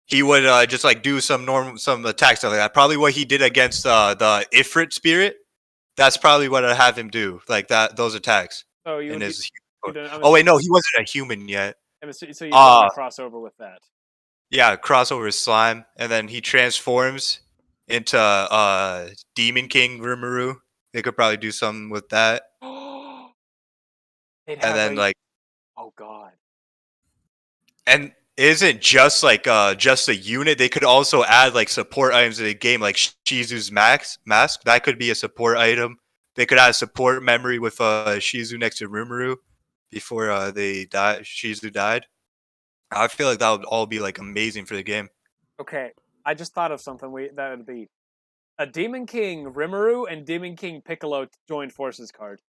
he would just like do some attacks stuff like that. Probably what he did against the Ifrit spirit. That's probably what I'd have him do, like those attacks. So you In would his oh wait, no, he wasn't a human yet. so you want to cross over with that. Yeah, crossover is slime, and then he transforms into Demon King Rimuru. They could probably do something with that. They'd And have then like, oh god. and it isn't just like just a unit. They could also add like support items to the game, like Shizu's mask. That could be a support item. They could add a support memory with Shizu next to Rimuru before they died. Shizu died. I feel like that would all be like amazing for the game. Okay, I just thought of something. That would be a Demon King Rimuru and Demon King Piccolo joined forces card.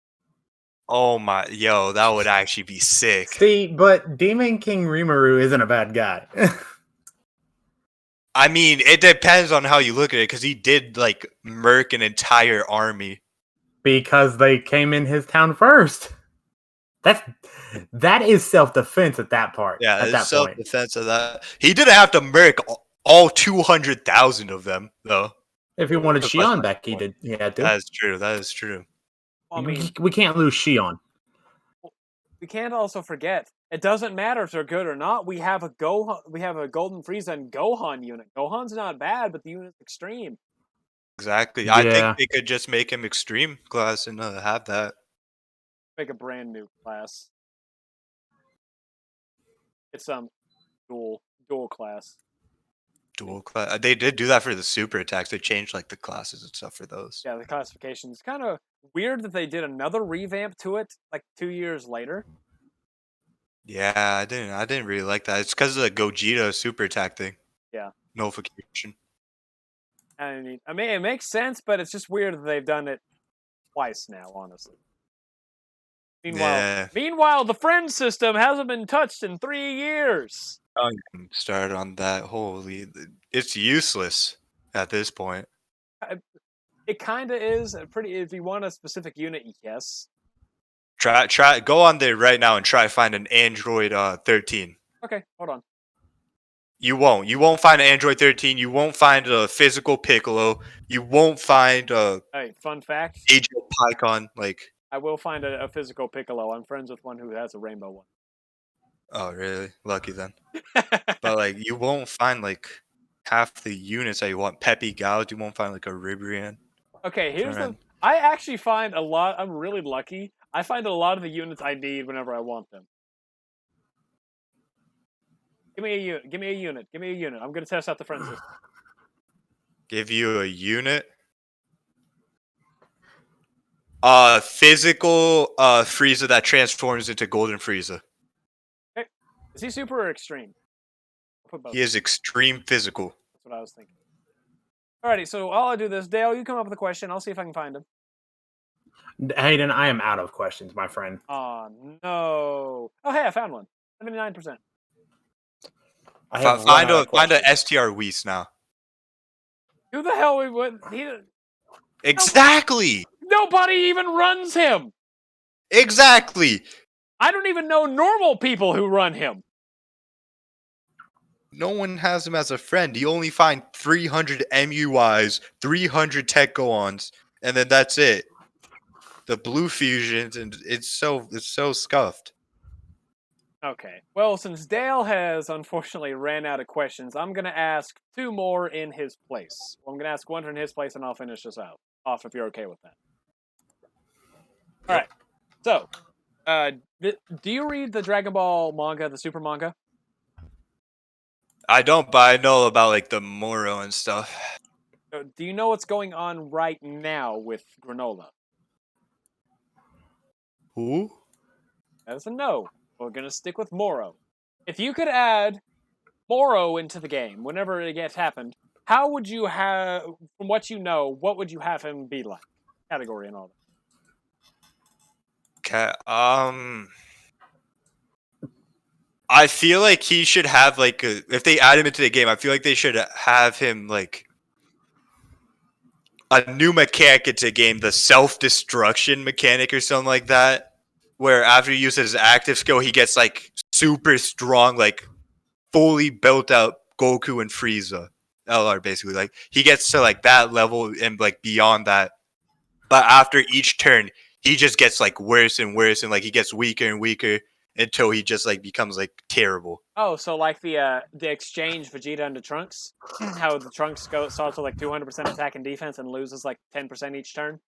Oh my, yo, that would actually be sick. See, but Demon King Rimuru isn't a bad guy. I mean, it depends on how you look at it, because he did like murk an entire army. Because they came in his town first. That is self-defense at that part. Yeah, at that point. Self-defense of that. He didn't have to murk all 200,000 of them, though. If he wanted Shion back, he did. He had to. That is true. That is true. I mean, we can't lose Shion. We can't also forget it doesn't matter if they're good or not. We have a Golden Frieza and Gohan unit. Gohan's not bad, but the unit's extreme. Exactly. Yeah. I think they could just make him extreme class and have that. Make a brand new class. It's dual class. Dual class. They did do that for the super attacks. They changed like the classes and stuff for those. Yeah, the classification's kind of weird that they did another revamp to it like 2 years later. Yeah, I didn't really like that. It's because of the Gogeta super attack thing. Yeah. Nullification. I mean, it makes sense, but it's just weird that they've done it twice now, honestly. Meanwhile, the friend system hasn't been touched in 3 years. Don't even start on that. Holy, it's useless at this point. It kind of is pretty. If you want a specific unit, yes. Try go on there right now and try to find an Android 13. Okay, hold on. You won't find an Android 13. You won't find a physical Piccolo. You won't find a Hey, fun fact. Age of Pycon. Like, I will find a physical Piccolo. I'm friends with one who has a rainbow one. oh really? Lucky then. But like, you won't find like half the units that you want. Peppy Gauss. You won't find like a Ribrian. Okay, here's I actually find a lot. I'm really lucky. I find a lot of the units I need whenever I want them. Give me a unit. Give me a unit. Give me a unit. I'm gonna test out the friend system. Give you a unit. Physical Frieza that transforms into Golden Frieza. Okay. Is he super or extreme? I'll put both. He is extreme physical. That's what I was thinking. Alrighty, so I'll do this. Dale, you come up with a question. I'll see if I can find him. Hayden, I am out of questions, my friend. Oh, no. Oh, hey, I found one. 79%. Find a STR Whis now. Who the hell would... Exactly! Nobody even runs him! Exactly! I don't even know normal people who run him. No one has him as a friend. You only find 300 MUIs, 300 Tech Goons, and then that's it. The blue fusions, and it's so scuffed. Okay. Well, since Dale has unfortunately ran out of questions, I'm going to ask 2 more in his place. Well, I'm going to ask 1 in his place, and I'll finish this off if you're okay with that. All right. So, do you read the Dragon Ball manga, the Super manga? I don't, but I know about like the Moro and stuff. Do you know what's going on right now with Granola? Who? That's a no. We're going to stick with Moro. If you could add Moro into the game, whenever it gets happened, how would you have, from what you know, what would you have him be like? Category and all that. Okay, I feel like he should have like if they add him into the game, I feel like they should have him like a new mechanic into the game, the self-destruction mechanic or something like that, where after he uses his active skill, he gets like super strong, like fully built out Goku and Frieza LR basically. Like he gets to like that level and like beyond that. But after each turn, he just gets like worse and worse and like he gets weaker and weaker until he just like becomes like terrible. Oh, so like the exchange Vegeta into Trunks, how the Trunks starts with like 200% attack and defense and loses like 10% each turn.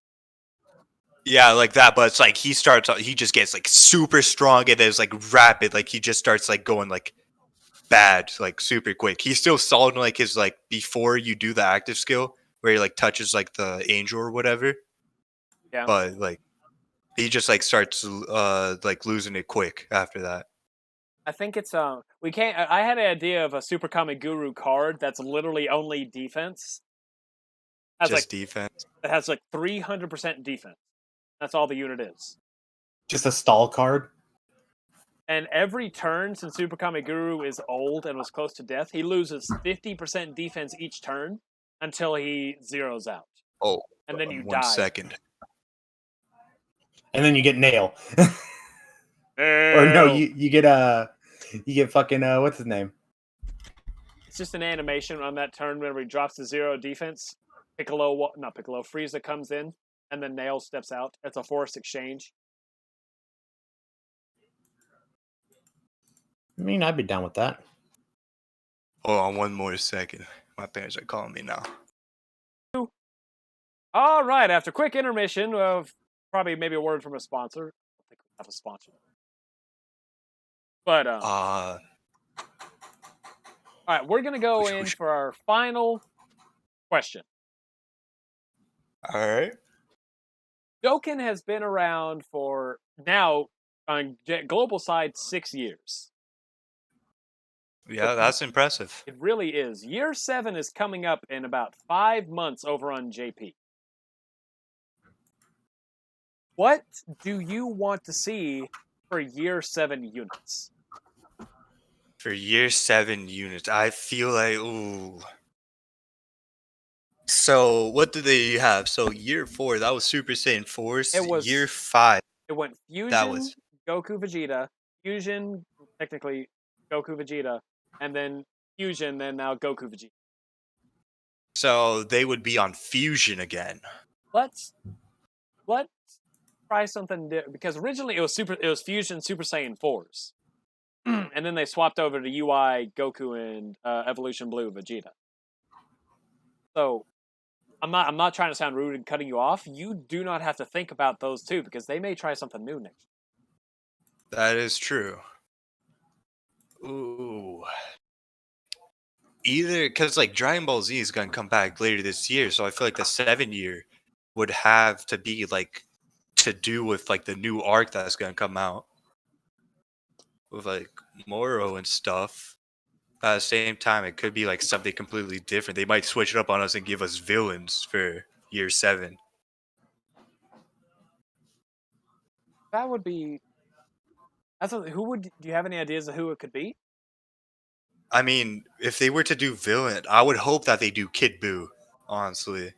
Yeah, like that, but it's like he just gets like super strong and then it's like rapid, like he just starts like going like bad, like super quick. He's still solid in like his like before you do the active skill where he like touches like the angel or whatever. Yeah. But like he just like starts like losing it quick after that. I think it's we can't. I had an idea of a Super Kami Guru card that's literally only defense. Has Just like defense. it has like 300% defense. That's all the unit is. Just a stall card. And every turn since Super Kami Guru is old and was close to death, he loses 50% defense each turn until he zeroes out. Oh, and then you 1 die. second. And then you get nail. Or no, you get fucking what's his name? It's just an animation on that turn whenever he drops to 0 defense. Frieza comes in, and then Nail steps out. It's a forced exchange. I mean, I'd be down with that. Hold on 1 more second. My parents are calling me now. All right, after quick intermission of probably maybe a word from a sponsor. I don't think we have a sponsor. But all right, we're gonna go in for our final question. All right. Dokkan has been around for now on global side 6 years. Yeah, that's impressive. It really is. Year 7 is coming up in about 5 months over on JP. What do you want to see for year 7 units? For year 7 units, I feel like So what did they have? So year 4, that was Super Saiyan Force. It was year 5. It went Fusion, That was Goku, Vegeta, Fusion, technically Goku, Vegeta, and then Fusion, then now Goku, Vegeta. So they would be on Fusion again. Let's try something different because originally it was Fusion Super Saiyan 4s. And then they swapped over to UI Goku and Evolution Blue Vegeta. So I'm not trying to sound rude and cutting you off. You do not have to think about those two because they may try something new next year. That is true. Ooh. Either because like Dragon Ball Z is gonna come back later this year, so I feel like the 7-year would have to be like to do with like the new arc that's gonna come out with like Moro and stuff. At the same time, it could be like something completely different. They might switch it up on us and give us villains for year 7. That would be. Do you have any ideas of who it could be? I mean, if they were to do villain, I would hope that they do Kid Buu. Honestly,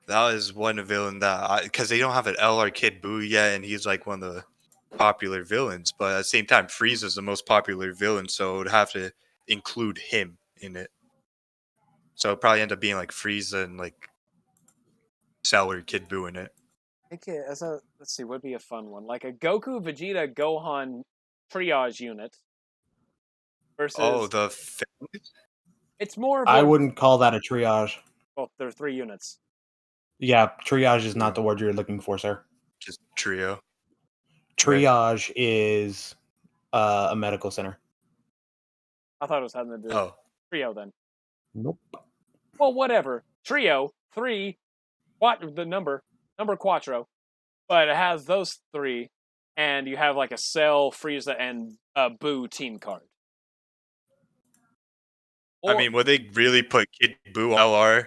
that is one villain that because they don't have an LR Kid Buu yet, and he's like one of the popular villains. But at the same time, Frieza's the most popular villain, so it would have to include him in it. So it'd probably end up being like Frieza and like Cell or Kid Buu in it. I think let's see, would be a fun one. Like a Goku, Vegeta, Gohan triage unit versus. The families? It's more of I wouldn't call that a triage. Well, there are 3 units. Yeah, triage is not the word you're looking for, sir. Just trio. Triage is a medical center. I thought it was having to do trio then. Nope. Well, whatever. Trio, 3, the number quattro, but it has those 3, and you have like a Cell, Frieza, and Boo team card. I mean, would they really put Kid Buu on LR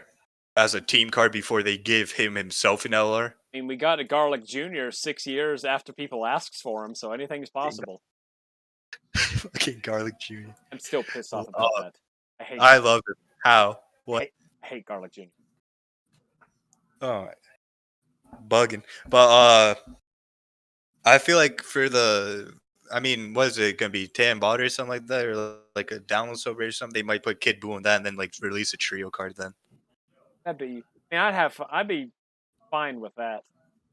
as a team card before they give him himself an LR? I mean, we got a Garlic Jr. 6 years after people asks for him, so anything's possible. Okay, Garlic Jr. I'm still pissed off about that. I love it. How? What? I hate Garlic Jr. Oh, bugging. But I feel like for the I mean, what is it gonna be? 10 baht or something like that, or like a download celebration or something? They might put Kid Buu in that, and then like release a trio card. Then That'd be. I mean, I'd be fine with that.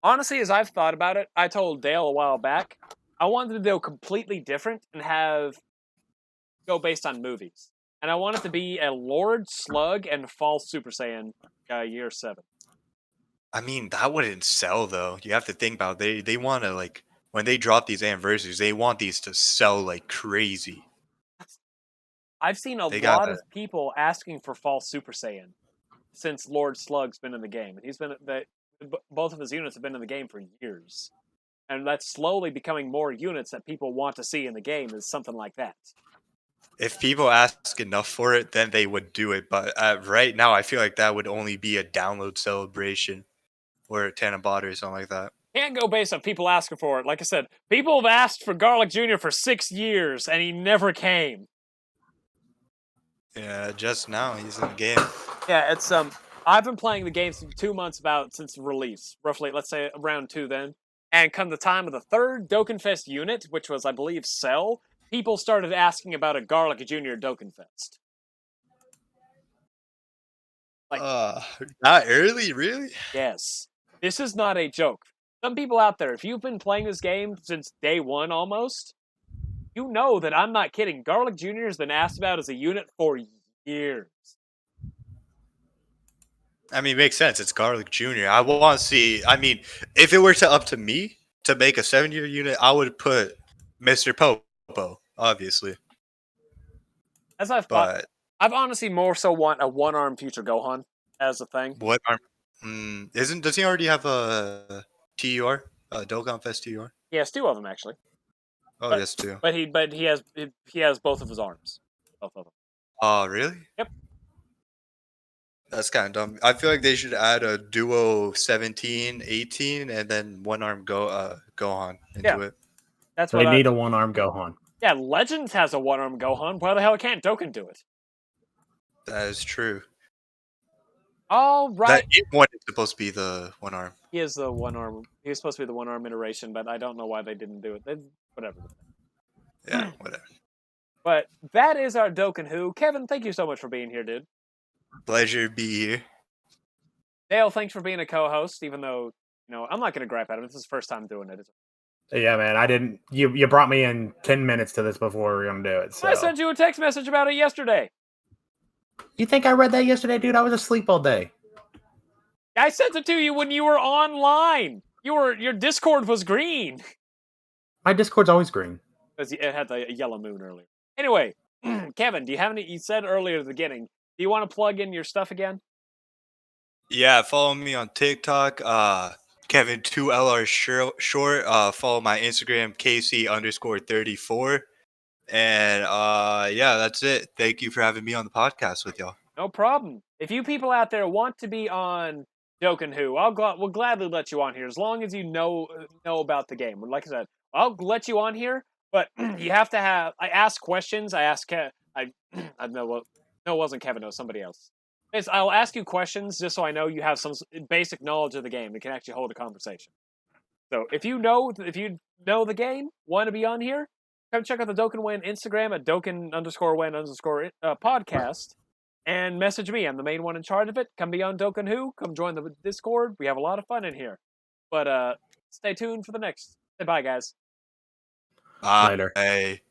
Honestly, as I've thought about it, I told Dale a while back, I wanted to go completely different and go based on movies. And I want it to be a Lord Slug and Fall Super Saiyan year 7. I mean, that wouldn't sell though. You have to think about they want to like when they drop these anniversaries, they want these to sell like crazy. I've seen a They lot gotta. of people asking for Fall Super Saiyan since Lord Slug's been in the game. And both of his units have been in the game for years. And that's slowly becoming more units that people want to see in the game is something like that. If people ask enough for it, then they would do it. But right now, I feel like that would only be a download celebration or a Tanabata or something like that. Can't go based on people asking for it. Like I said, people have asked for Garlic Jr. for 6 years, and he never came. Yeah, just now he's in the game. Yeah, it's I've been playing the game for 2 months since release, roughly. Let's say around 2 then. And come the time of the third Dokkan Fest unit, which was I believe Cell, people started asking about a Garlic Jr. Dokkan Fest. Like, not early, really? Yes. This is not a joke. Some people out there, if you've been playing this game since day 1 almost, you know that I'm not kidding. Garlic Jr. has been asked about as a unit for years. I mean, it makes sense. It's Garlic Jr. I want to see. I mean, if it were up to me to make a 7-year unit, I would put Mr. Popo, obviously. As I've thought, I've honestly more so want a one-arm future Gohan as a thing. What arm? Does he already have a TUR? Dokkan Fest TUR? He has 2 of them actually. Oh, yes, 2. But he has both of his arms. Both of them. Oh, really? Yep. That's kind of dumb. I feel like they should add a duo 17, 18, and then one-arm Gohan into it. That's what they need a one-arm Gohan. Yeah, Legends has a one-arm Gohan. Why the hell can't Dokkan do it? That is true. All right. That one is supposed to be the one arm. He is the one arm. He was supposed to be the one arm iteration, but I don't know why they didn't do it. Whatever. Yeah, whatever. But that is our Dokkan Who. Kevin, thank you so much for being here, dude. Pleasure to be here. Dale, thanks for being a co-host, even though, I'm not going to gripe at him. This is the first time doing it. Yeah, man, I didn't. You brought me in 10 minutes to this before we were going to do it. So. I sent you a text message about it yesterday. You think I read that yesterday, dude? I was asleep all day. I sent it to you when you were online. Your Discord was green. My Discord's always green. Because it had the yellow moon earlier. Anyway, Kevin, do you have any? You said earlier at the beginning. Do you want to plug in your stuff again? Yeah, follow me on TikTok. Kevin2LR short. Follow my Instagram, KC_34. And yeah, that's it. Thank you for having me on the podcast with y'all. No problem. If you people out there want to be on Dokkan Who, we'll gladly let you on here as long as you know about the game. Like I said, I'll let you on here, but you have to have. I ask questions. I ask. I know. No, it wasn't Kevin. It was somebody else. I'll ask you questions just so I know you have some basic knowledge of the game and can actually hold a conversation. So if you know the game, want to be on here, come check out the Dokkan Win Instagram at Dokkan_Win_podcast and message me. I'm the main one in charge of it. Come be on Dokkan Who. Come join the Discord. We have a lot of fun in here. But stay tuned for the next. Say bye, guys. Bye. Later. Hey.